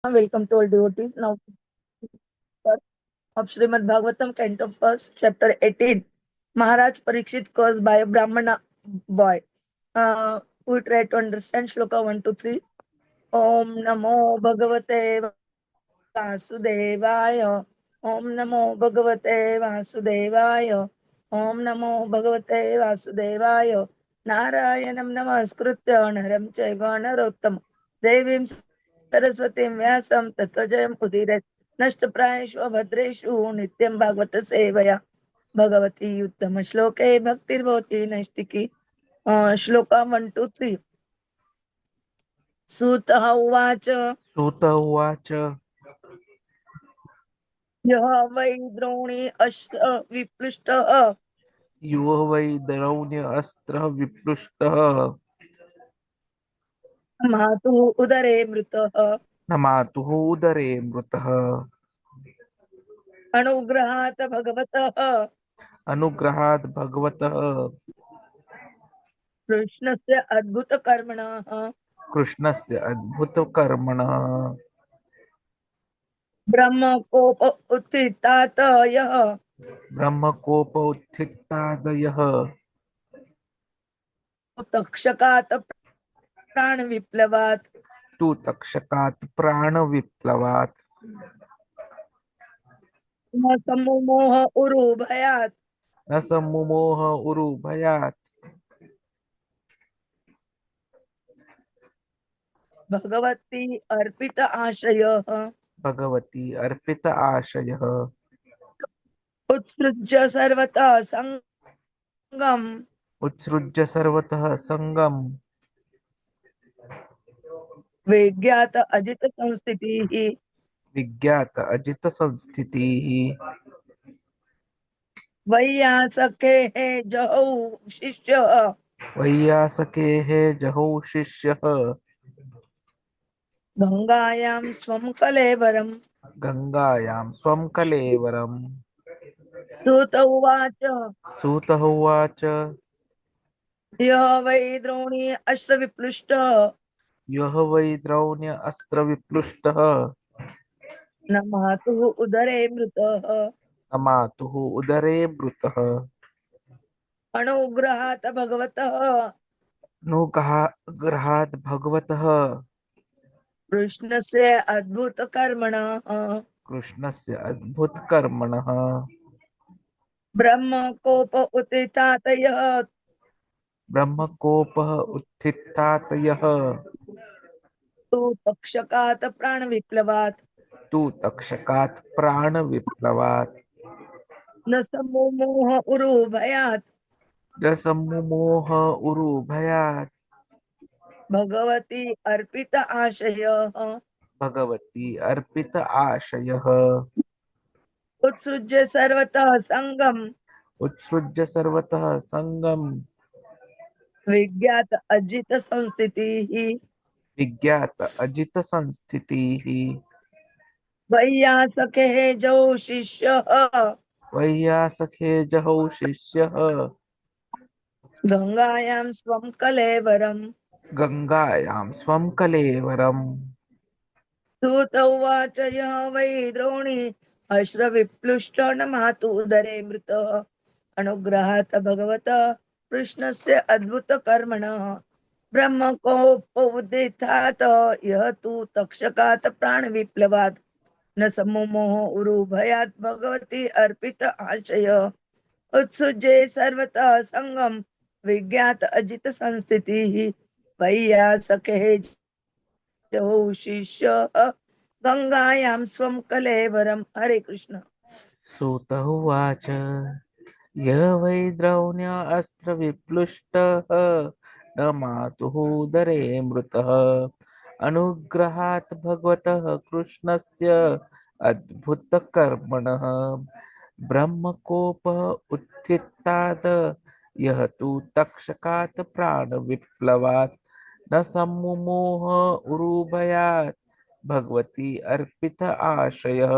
Welcome to all devotees. Now, of Srimad Bhagavatam, Canto First, Chapter 18. Mahārāja Parīkṣit caused by a brāhmaṇa boy. We try to understand Shloka 1 to 3. Om Namo Bhagavate Vasudevaya. Om Namo Bhagavate Vasudevaya. Om Namo Bhagavate Vasudevaya. Narayanam Namaskritya Naram Chaiva Narottam. Devim Saraswatim Vyāsam Tatvajayam Udiret. नष्टप्रायेषु भद्रेषु नित्यं भागवत सेवया भगवती उत्तम श्लोके भक्तिर्भवति नैष्टिकी shloka 1 to 3 सूतः उवाच सूत उवाच यः वै द्रोणी अश्र विपृष्टः यो वै द्रौण्य अस्त्रः विप्लुष्टः मातुः उदरे मृतः न मातुः उदरे मृतः अनुग्रहात् भगवतः अनुग्रहात् भगवतः कृष्णस्य अद्भुतकर्मणः कृष्णस्य अद्भुतकर्मणः ब्रह्मकोप उत्थितात् यः ब्रह्मकोप उत्थितादयः तक्षकात् प्राणविप्लवात् तु तक्षकात् प्राणविप्लवात् न सम्मुमोह उरुभयात् न सम्मुमोह उरुभयात् भगवती अर्पित आशयः भगवती अर्पित आशयः उत्सृज्य सर्वतः संगम उत्सृज्य सर्वतः संगम विज्ञात अजित संस्थितिः विज्ञात अजित संस्थितिः वैयासके जहौ शिष्यः वैयासकेः जहौ शिष्यः गंगायां स्वं कलेवरम् गंगायां स्वं कलेवरम् सूत उवाच सूतः उवाच यः वै द्रोणी अश्रविप्लुष्ट यः वै द्रौण्य अस्त्रविप्लुष्टः न मातुः उदरे मृतः न मातुः उदरे मृतः अनुग्रहात् भगवतः अनुग्रहात् भगवतः कृष्णस्य अद्भुतकर्मणः कृष्णस्य अद्भुतकर्मणः ब्रह्मकोप उत्थितात् यः ब्रह्मकोपः उत्थितातयः तु तक्षकात् प्राणविप्लवात् तु तक्षकात् प्राणविप्लवात् न सम्मुमोह उरुभयात् न सम्मुमोह उरुभयात् भगवती अर्पित आशयः भगवती अर्पित आशयः उत्सृज्य सर्वतः संगम उत्सृज्य सर्वतः संगम विज्ञात अजित संस्थितिः विज्ञात अजित संस्थितिः वैयासके जौ शिष्यः वैयासखे जहौ शिष्यः गंगायां स्वं कलेवरम् गंगायां स्वं कलेवरम् सूत उवाच यः वै द्रोणी अश्रविप्लुष्ट न मातु उदरे मृतः अनुग्रहात् भगवतः कृष्णस्य अद्भुतकर्मणः ब्रह्मकोपोदितात् यः तु तक्षकात् प्राणविप्लवात् न सम्मुमोह उरुभयात् भगवती अर्पित आशय उत्सृज्ये सर्वतः संगम विज्ञात अजित संस्थितिः वैयासके जौ शिष्य गंगायां स्वं कलेवरम् हरे कृष्ण सूत उवाच यः वै द्रौण्य अस्त्रविप्लुष्टः न मातुः उदरे मृतः अनुग्रहात् भगवतः कृष्णस्य अद्भुतकर्मणः ब्रह्मकोपः उत्थितात् यः तु तक्षकात् प्राणविप्लवात् न सम्मुमोह उरुभयात् भगवती अर्पित आशयः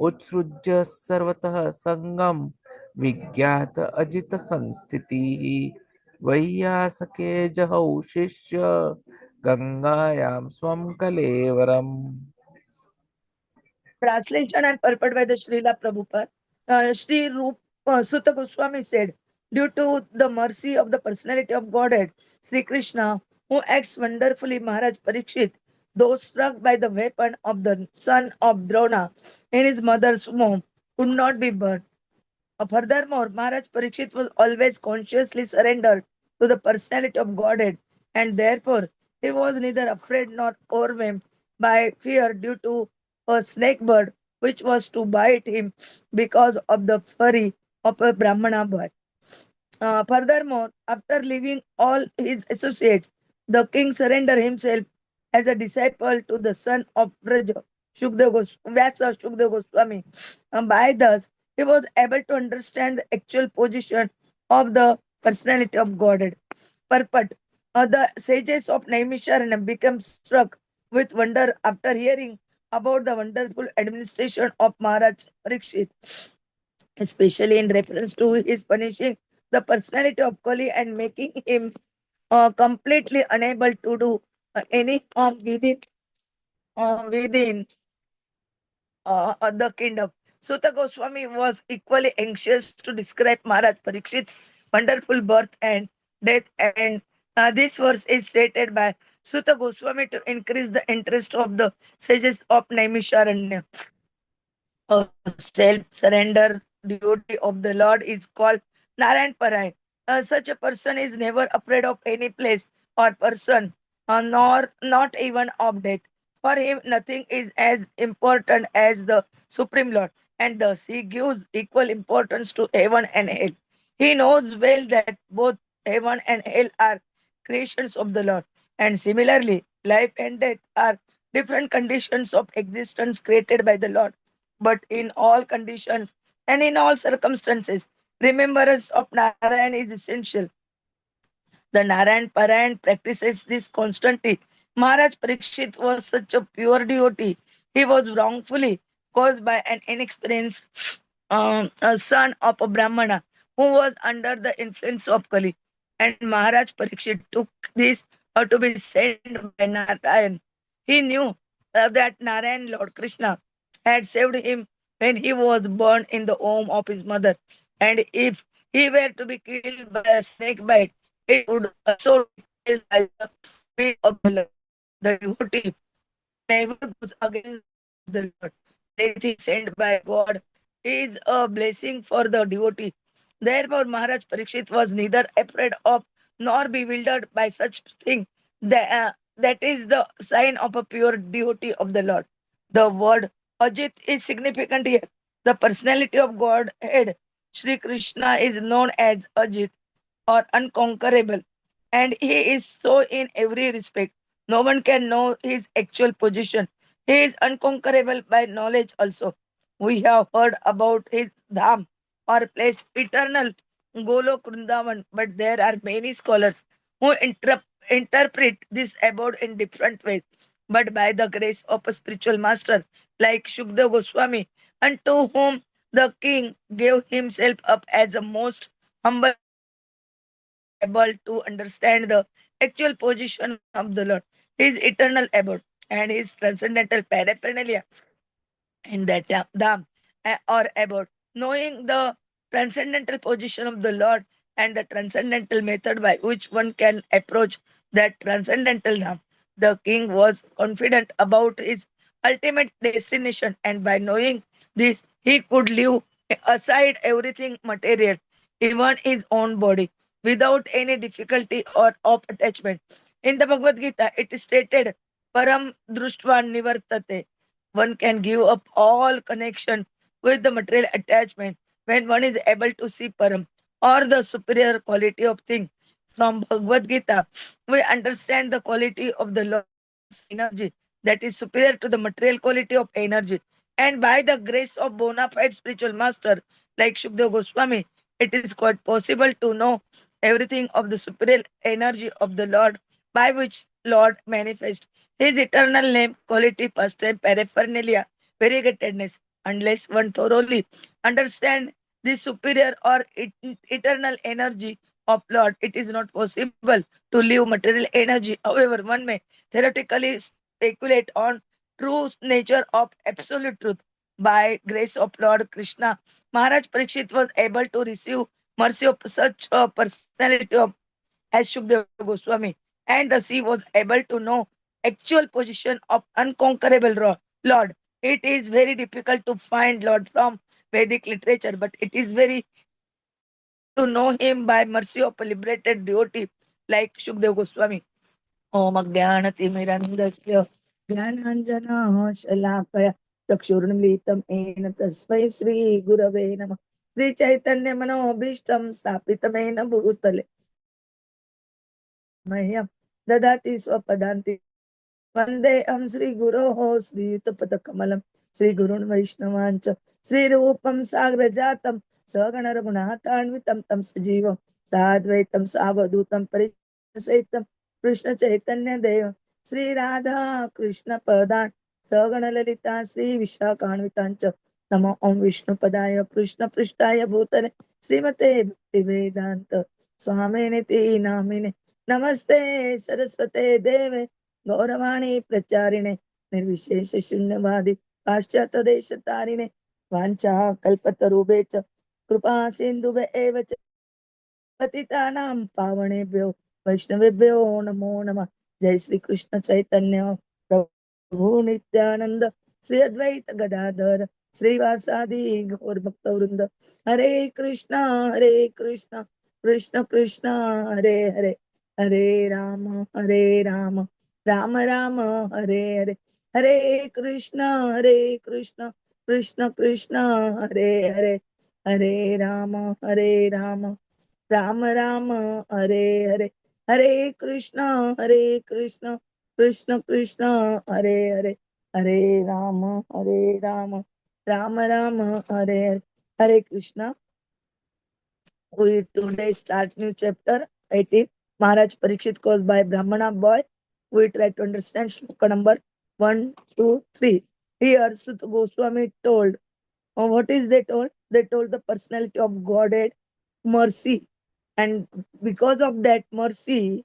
उत्सृज्य सर्वतः संगम विज्ञात अजित संस्थितिः वैयासके जहौ शिष्य गंगायां स्वं कलेवरम् Translation and purport by the Srila Prabhupada. Sri Sutta Goswami said, due to the mercy of the personality of Godhead, Śrī Kṛṣṇa, who acts wonderfully, Mahārāja Parīkṣit, though struck by the weapon of the son of Droṇa in his mother's womb, could not be burned. Furthermore, Mahārāja Parīkṣit was always consciously surrendered to the personality of Godhead, and therefore he was neither afraid nor overwhelmed by fear due to a snake bird which was to bite him because of the fury of a brāhmaṇa boy. Furthermore, after leaving all his associates, the king surrendered himself as a disciple to the son of Vraja, Vyāsa Shukdev Goswami. By thus, he was able to understand the actual position of the personality of Godhead. Purport. The sages of Naimiṣāraṇya became struck with wonder after hearing about the wonderful administration of Mahārāja Parīkṣit, especially in reference to his punishing the personality of Kali and making him completely unable to do any harm within the kingdom. Sutta Goswami was equally anxious to describe Maharaj Parikshit's wonderful birth and death, and this verse is stated by Sutta Goswami to increase the interest of the sages of Naimiṣāraṇya. A self-surrender devotee of the Lord is called Narayan Parayan. Such a person is never afraid of any place or person, nor not even of death. For him, nothing is as important as the Supreme Lord, and thus he gives equal importance to heaven and hell. He knows well that both heaven and hell are creations of the Lord, and similarly, life and death are different conditions of existence created by the Lord. But in all conditions and in all circumstances, remembrance of Narayan is essential. The Narayan Parayan practices this constantly. Maharaj Parikshit was such a pure devotee. He was wrongfully caused by an inexperienced a son of a brāhmaṇa who was under the influence of Kali. And Maharaj Parikshit took this to be sent by Narayan. He knew that Narayan, Lord Krishna, had saved him when he was born in the womb of his mother. And if he were to be killed by a snake bite, it would also take place by the will of the Lord. The devotee never goes against the will of the Lord. Anything sent by God is a blessing for the devotee. Therefore, Maharaj Parikshit was neither afraid of nor bewildered by such thing. That is the sign of a pure devotee of the Lord. The word Ajit is significant here. The personality of Godhead, Śrī Kṛṣṇa, is known as Ajit or unconquerable, and he is so in every respect. No one can know his actual position. He is unconquerable by knowledge also. We have heard about his dham or place, eternal Golok Vrindavan, but there are many scholars who interpret this abode in different ways. But by the grace of a spiritual master like Shukdev Goswami, unto whom the king gave himself up as a most humble servant, he was able to understand the actual position of the Lord, his eternal abode, and his transcendental paraphernalia in that dham or abode. Knowing the transcendental position of the Lord and the transcendental method by which one can approach that transcendental dham, the king was confident about his ultimate destination, and by knowing this, he could leave aside everything material, even his own body, without any difficulty or of attachment. In the Bhagavad Gita, it is stated, Param Društva Nivartate. One can give up all connection with the material attachment when one is able to see Param or the superior quality of thing. From Bhagavad Gita, we understand the quality of the Lord's energy that is superior to the material quality of energy. And by the grace of bona fide spiritual master like Shukdev Goswami, it is quite possible to know everything of the superior energy of the Lord by which Lord manifests his eternal name, quality, pastime, paraphernalia, variegatedness. Unless one thoroughly understand the superior or eternal energy of Lord, it is not possible to live material energy. However, one may theoretically speculate on true nature of absolute truth. by grace of Lord Kṛṣṇa, Mahārāja Parīkṣit was able to receive mercy of such a personality of as Shukdeva Goswami, and thus he was able to know actual position of unconquerable Lord. It is very difficult to find Lord from Vedic literature, but it is very easy to know him by mercy of a liberated devotee like Shukdeva Goswami. Om Ajnanatimirandasya Jnananjana Shalakaya Chakshurunmilitam Ena Tasmai Shri Gurave Namah Shri Chaitanya Manobhishtam Stapitamena Bhutale Swayam Rupa Kadamaya Dadati Swapadanti Vande Shri Guroho Shri Yutapatakamalam Shri Gurun Vaishnavancha Shri Rupam Sagrajatam Sagana Raghunatanvitam Tam Sajivam Sadvaitam Savadutam Parisaitam Krishna Chaitanya Deva Shri Radha Krishna Padan Sagana Lalita Shri Vishakhanvitancha Namo Om Vishnu Padaya Krishna Prishtaya Bhutale Srimate Bhakti Vedanta Swaminiti Namine Namaste Saraswate Deve Gauravani Pracharine Nirvishesha Shunyavadi Paschata Desha Tarine Vancha Kalpatarubecha Krupa Sindhube Evacha Patitanam Pavanebhyo Vaishnavebhyo Namo Namah Jai Śrī Kṛṣṇa Chaitanya Prabhu Nityananda Śrī Advaita Gadadhara Śrī Vasadi Gaur Bhaktavrinda Hare Krishna Krishna Krishna Hare Hare Hare Rama Rama Rama Hare Hare Hare Krishna Krishna Krishna Hare Hare Hare Rama Rama Rama Hare Hare Hare Krishna Krishna Krishna Hare Hare Hare Rama Rama Rama Hare Hare Hare Krishna. We today start new chapter 18. Mahārāja Parīkṣit caused by brāhmaṇa boy. We try to understand shloka number 1, 2, 3. Here Sut Goswami told, what is they told? They told the personality of Godhead, mercy. And because of that mercy,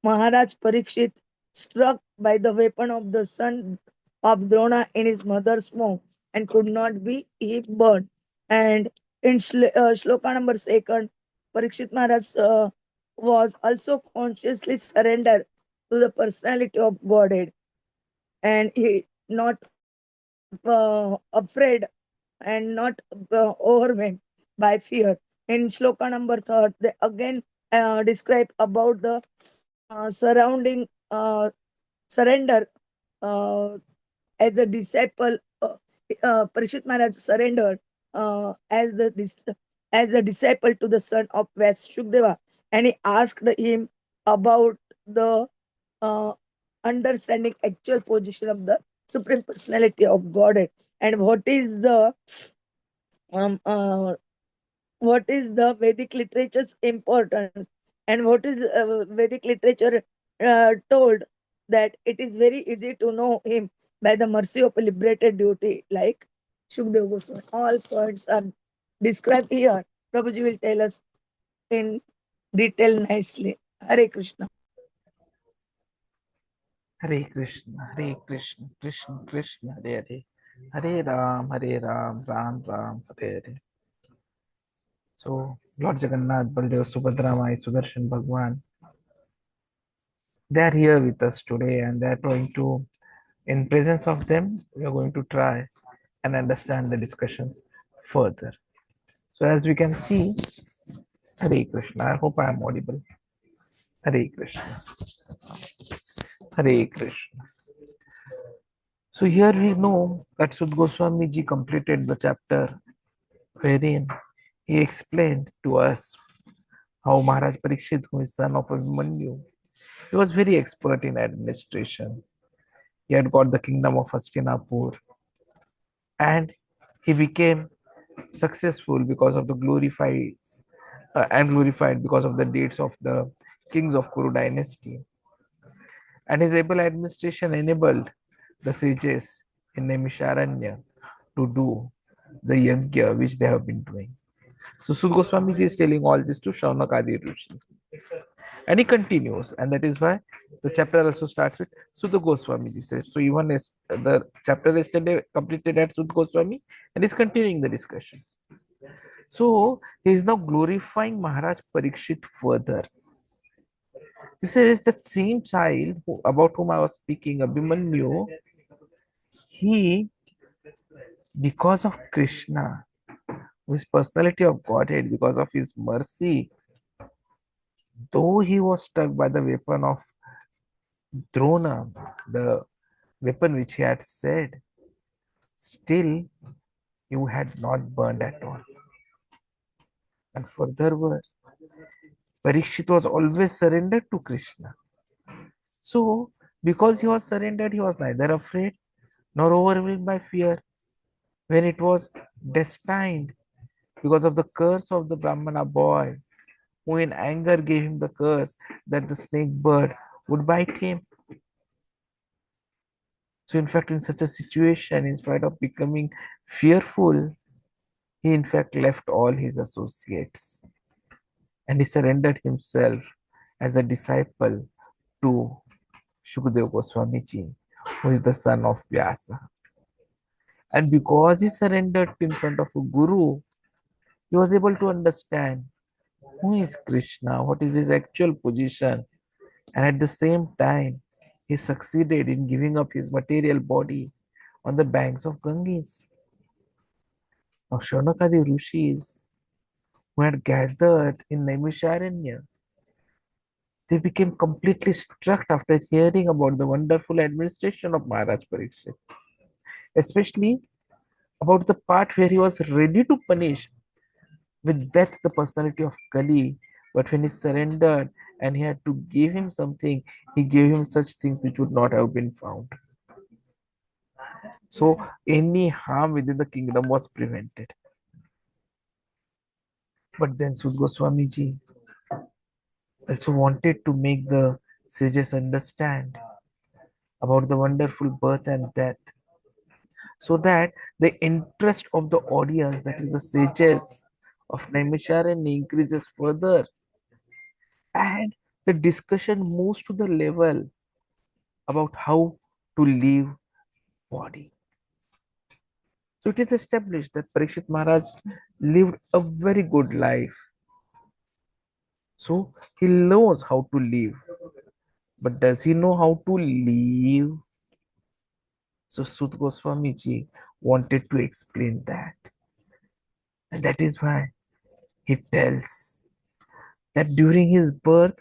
Mahārāja Parīkṣit, struck by the weapon of the son of Droṇa in his mother's womb and could not be burned. And in shloka number 2, Parīkṣit Maharaj was also consciously surrendered to the personality of Godhead, and he not afraid and not overwhelmed by fear. In shloka number 3, they again describe about the surrounding surrender as a disciple. Parikshit Maharaj surrendered as a disciple to the son of Vyāsa Shukdeva, and he asked him about the uh, understanding actual position of the Supreme Personality of Godhead, and what is the Vedic literature's importance, and what is Vedic literature told that it is very easy to know him by the mercy of a liberated devotee like Shukdeva Goswami. All points are described here. Prabhuji will tell us in detail nicely. Hare Krishna. Hare Krishna, Krishna Krishna, Hare Hare, Hare Ram, Ram Ram, Hare Hare. So, Lord Jagannath, Baldev, Subhadra, Mai, Sudarshan, Bhagwan, they are here with us today, and they are going to, in presence of them, we are going to try and understand the discussions further. So, as we can see, Hare Krishna, I hope I am audible. Hare Krishna, Hare Krishna. So here we know that Sut Goswami ji completed the chapter wherein he explained to us how Mahārāja Parīkṣit, who is son of Abhimanyu, he was very expert in administration. He had got the kingdom of Hastinapur, and he became successful because of the glorified because of the dates of the kings of Kuru dynasty. And his able administration enabled the sages in Naimiṣāraṇya to do the yajna which they have been doing. So Sut Goswami ji is telling all this to Shaunakadi Rishi. And he continues, and that is why the chapter also starts with Sudha Goswamiji says. So even as the chapter is completed at Sudha Goswami, and is continuing the discussion. So he is now glorifying Maharaj Parikshit further. He says the same child about whom I was speaking, Abhimanyu, he, because of Krishna, his personality of Godhead, because of his mercy, though he was struck by the weapon of Droṇa, the weapon which he had said, still you had not burned at all. And furthermore, Parikshit was always surrendered to Krishna. So, because he was surrendered, he was neither afraid nor overwhelmed by fear. When it was destined, because of the curse of the brāhmaṇa boy, who in anger gave him the curse that the snake bird would bite him. So, in fact, in such a situation, in spite of becoming fearful, he in fact left all his associates and he surrendered himself as a disciple to Shukadeva Goswamiji, who is the son of Vyāsa. And because he surrendered in front of a guru, he was able to understand who is Krishna, what is his actual position, and at the same time, he succeeded in giving up his material body on the banks of Ganges. Now, Shaunakadi rishis who had gathered in Naimiṣāraṇya, they became completely struck after hearing about the wonderful administration of Mahārāja Parīkṣit, especially about the part where he was ready to punish with death the personality of Kali, but when he surrendered and he had to give him something, he gave him such things which would not have been found. So any harm within the kingdom was prevented. But then Sud Goswamiji also wanted to make the sages understand about the wonderful birth and death, so that the interest of the audience, that is the sages of Naimiṣāraṇya, increases further, and the discussion moves to the level about how to live body. So it is established that Parikshit Maharaj lived a very good life. So he knows how to live. But does he know how to live? So Sut Goswamiji wanted to explain that. And that is why he tells that during his birth,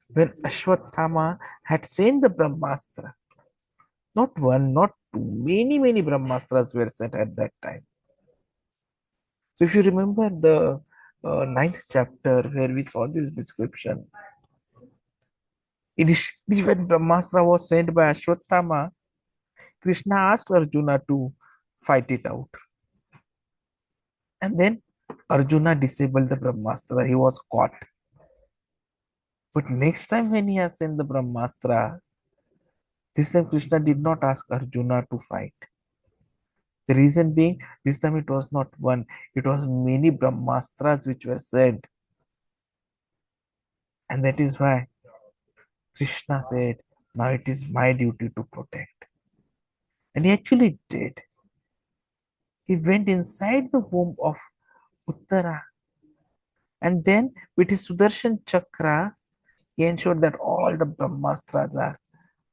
when Ashwathama had sent the Brahmastra, not one, not two, many Brahmastras were sent at that time. So if you remember the ninth chapter where we saw this description, initially when Brahmastra was sent by Ashwathama, Krishna asked Arjuna to fight it out. And then Arjuna disabled the Brahmastra. He was caught. But next time when he has sent the Brahmastra, this time Krishna did not ask Arjuna to fight. The reason being, this time it was not one, it was many Brahmastras which were sent. And that is why Krishna said, now it is my duty to protect. And he actually did. He went inside the womb of Uttara. And then with his Sudarshan Chakra, he ensured that all the Brahmastras are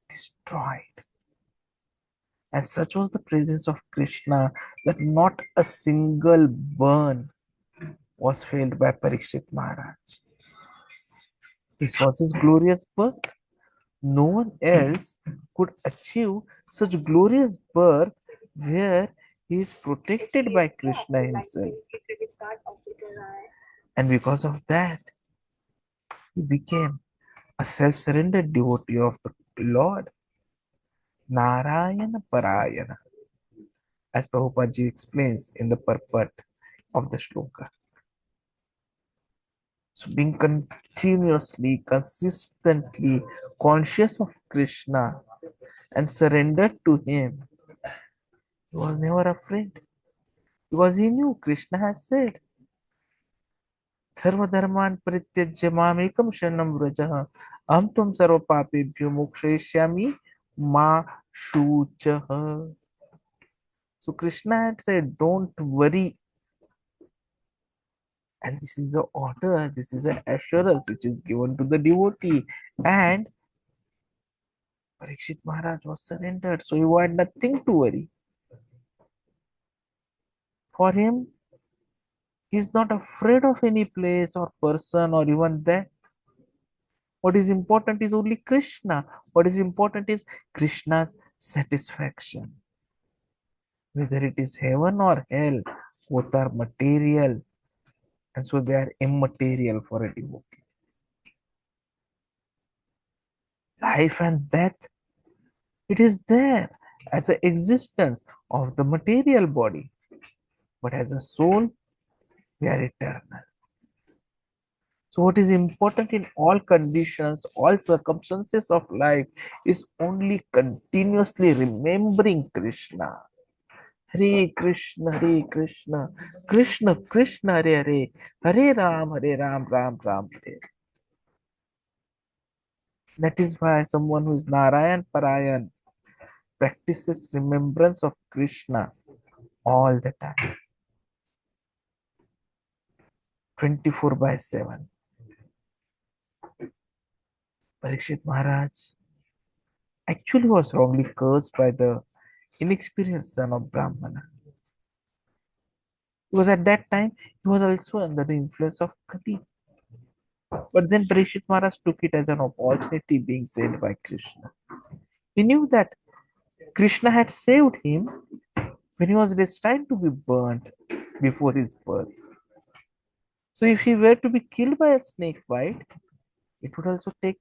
destroyed. And such was the presence of Krishna that not a single burn was felt by Parikshit Maharaj. This was his glorious birth. No one else could achieve such glorious birth where he is protected by Krishna himself. And because of that, he became a self-surrendered devotee of the Lord. Narayana Parayana, as Prabhupada ji explains in the purport of the shloka. So being continuously, consistently conscious of Krishna and surrendered to him, he was never afraid because he knew Krishna has said सर्वधर्मान् परित्यज्य मामेकं शरणं व्रजः अहं त्वं सर्वपापेभ्यो मोक्षयिष्यामि मा शुचः. So Krishna had said, don't worry. And this is an order, this is an assurance which is given to the devotee. And Parikshit Maharaj was surrendered, so he had nothing to worry. For him, he is not afraid of any place or person or even death. What is important is only Krishna. What is important is Krishna's satisfaction. Whether it is heaven or hell, both are material, and so they are immaterial for a devotee. Life and death, it is there as an existence of the material body, but as a soul, we are eternal. So, what is important in all conditions, all circumstances of life is only continuously remembering Krishna. Hare Krishna, Hare Krishna, Krishna Krishna, Hare Hare, Hare Ram, Ram Ram, Hare. That is why someone who is Narayan Parayan practices remembrance of Krishna all the time, 24/7. Parikshit Maharaj actually was wrongly cursed by the inexperienced son of Brahmana. Because at that time, he was also under the influence of Kali. But then Parikshit Maharaj took it as an opportunity being saved by Krishna. He knew that Krishna had saved him when he was destined to be burnt before his birth. So if he were to be killed by a snake bite, it would also take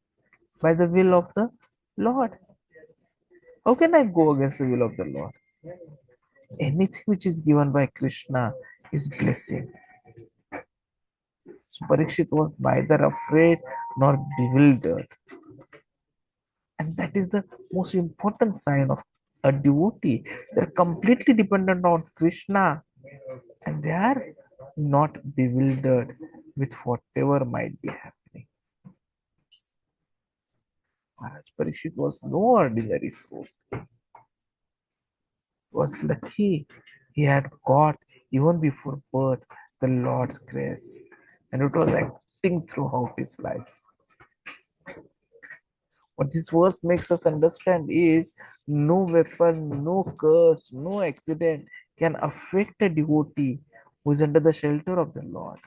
by the will of the Lord. How can I go against the will of the Lord? Anything which is given by Krishna is blessing. So Parikshit was neither afraid nor bewildered. And that is the most important sign of a devotee. They're completely dependent on Krishna and they are not bewildered with whatever might be happening. Maharaj Parikshit was no ordinary soul. He was lucky he had got, even before birth, the Lord's grace. And it was acting throughout his life. What this verse makes us understand is no weapon, no curse, no accident can affect a devotee who is under the shelter of the Lord.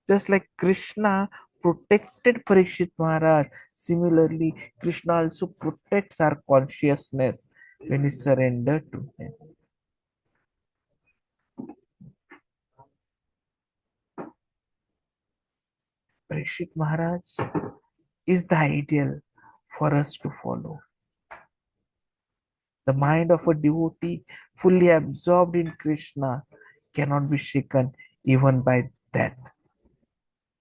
Just like Krishna protected Parikshit Maharaj, similarly, Krishna also protects our consciousness when we surrender to Him. Parikshit Maharaj is the ideal for us to follow. The mind of a devotee fully absorbed in Krishna cannot be shaken even by death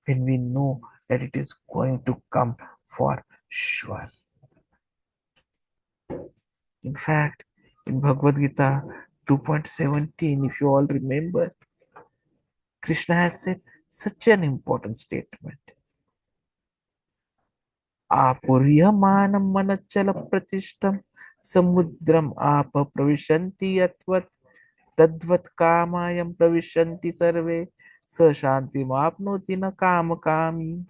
when we know that it is going to come for sure. In fact, in Bhagavad Gita 2.17, if you all remember, Krishna has said such an important statement. Apuryamanam manachala pratishtam samudram apa pravishanti yatvat tadvat kamayam pravishanti sarve sa shanti mapnoti na kamakami.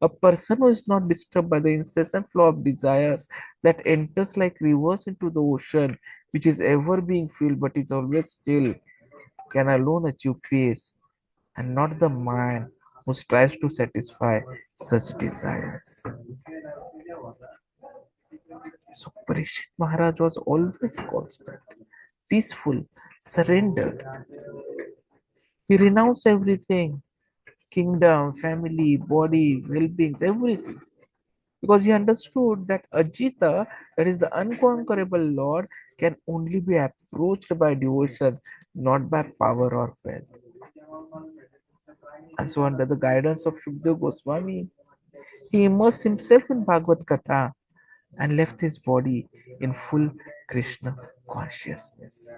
A person who is not disturbed by the incessant flow of desires that enters like rivers into the ocean, which is ever being filled but is always still, can alone achieve peace, and not the man who strives to satisfy such desires. So Parikshit Maharaj was always constant, peaceful, surrendered. He renounced everything, kingdom, family, body, well-beings, everything. Because he understood that Ajita, that is the unconquerable Lord, can only be approached by devotion, not by power or wealth. And so, under the guidance of Shukdev Goswami, he immersed himself in Bhagavad Gita and left his body in full Krishna consciousness.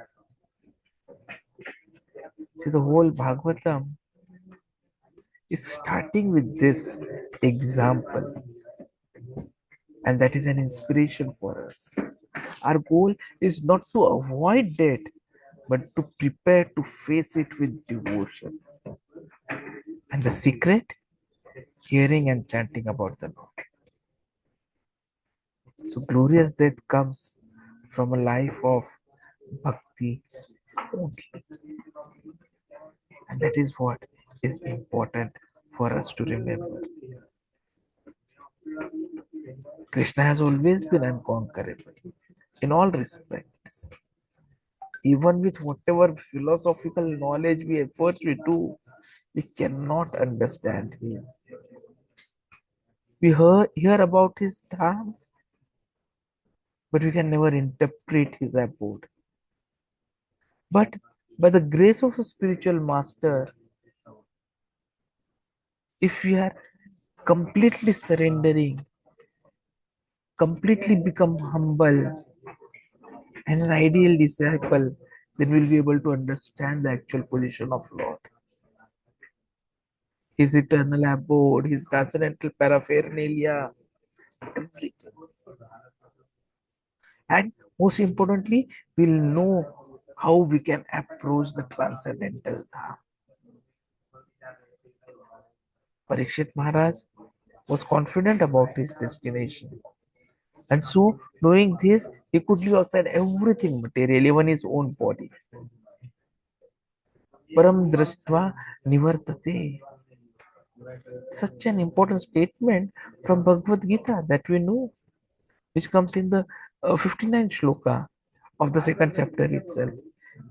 See, the whole Bhagavatam is starting with this example, and that is an inspiration for us. Our goal is not to avoid death, but to prepare to face it with devotion. And the secret? Hearing and chanting about the Lord. So glorious death comes from a life of bhakti only. And that is what is important for us to remember. Krishna has always been unconquerable in all respects. Even with whatever philosophical knowledge efforts we do, we cannot understand him. We hear about his dham, but we can never interpret his abode. But by the grace of a spiritual master, if we are completely surrendering, completely become humble and an ideal disciple, then we'll be able to understand the actual position of Lord. His eternal abode, his transcendental paraphernalia, everything. And most importantly, we'll know how we can approach the transcendental Dham. Parikshit Maharaj was confident about his destination. And so, knowing this, he could leave aside everything material, even his own body. Param drashtva nivartate. Such an important statement from Bhagavad Gita that we know, which comes in the 59th shloka of the second chapter itself.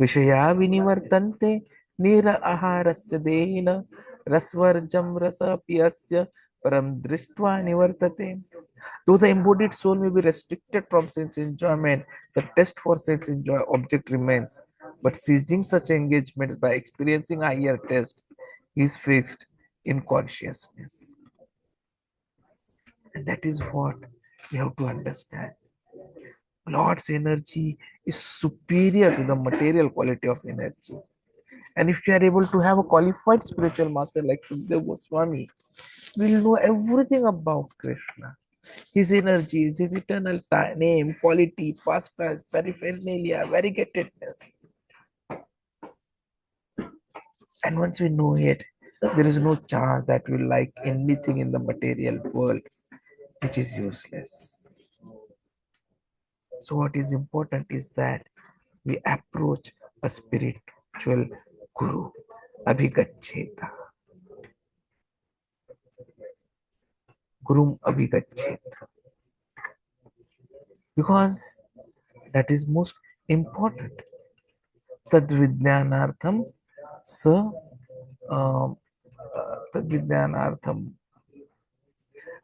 Vishaya vinivartante nira aharasya dehina rasvarjam rasa piyasya param drishtva nivartate. Though the embodied soul may be restricted from sense enjoyment, the test for sense enjoy object remains. But seizing such engagements by experiencing a higher test is fixed in consciousness. And that is what we have to understand. Lord's energy is superior to the material quality of energy. And if you are able to have a qualified spiritual master like Shukdev Goswami, we'll know everything about Krishna. His energies, his eternal name, quality, pastime, paraphernalia, variegatedness. And once we know it, there is no chance that we like anything in the material world which is useless. So, what is important is that we approach a spiritual guru, Abhigacheta. Gurum Abhigachet. Because that is most important. Tad Vidyanartham Sa Tad Vidyanartham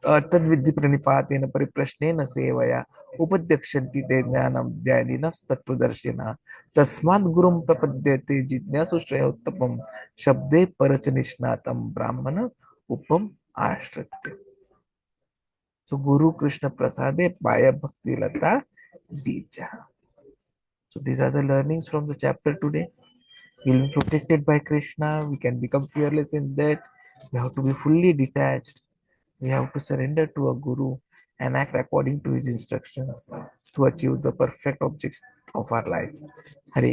तद्विद्धि प्रणिपातेन परिप्रश्नेन सेवया उपद्यक्षन्ति ते ज्ञानम ध्यानिनः तत्प्रदर्शिनः तस्मात् गुरुं प्रपद्यते जिज्ञासु श्रेयोत्तमं शब्दे परच निष्णातं ब्राह्मण उपम आश्रित्य. So Guru Krishna Prasade Paya Bhakti Lata Bija. So these are the learnings from the chapter today. We will be protected by Krishna. We can become fearless in that. We have to be fully detached. We have to surrender to a Guru and act according to his instructions to achieve the perfect object of our life. Hare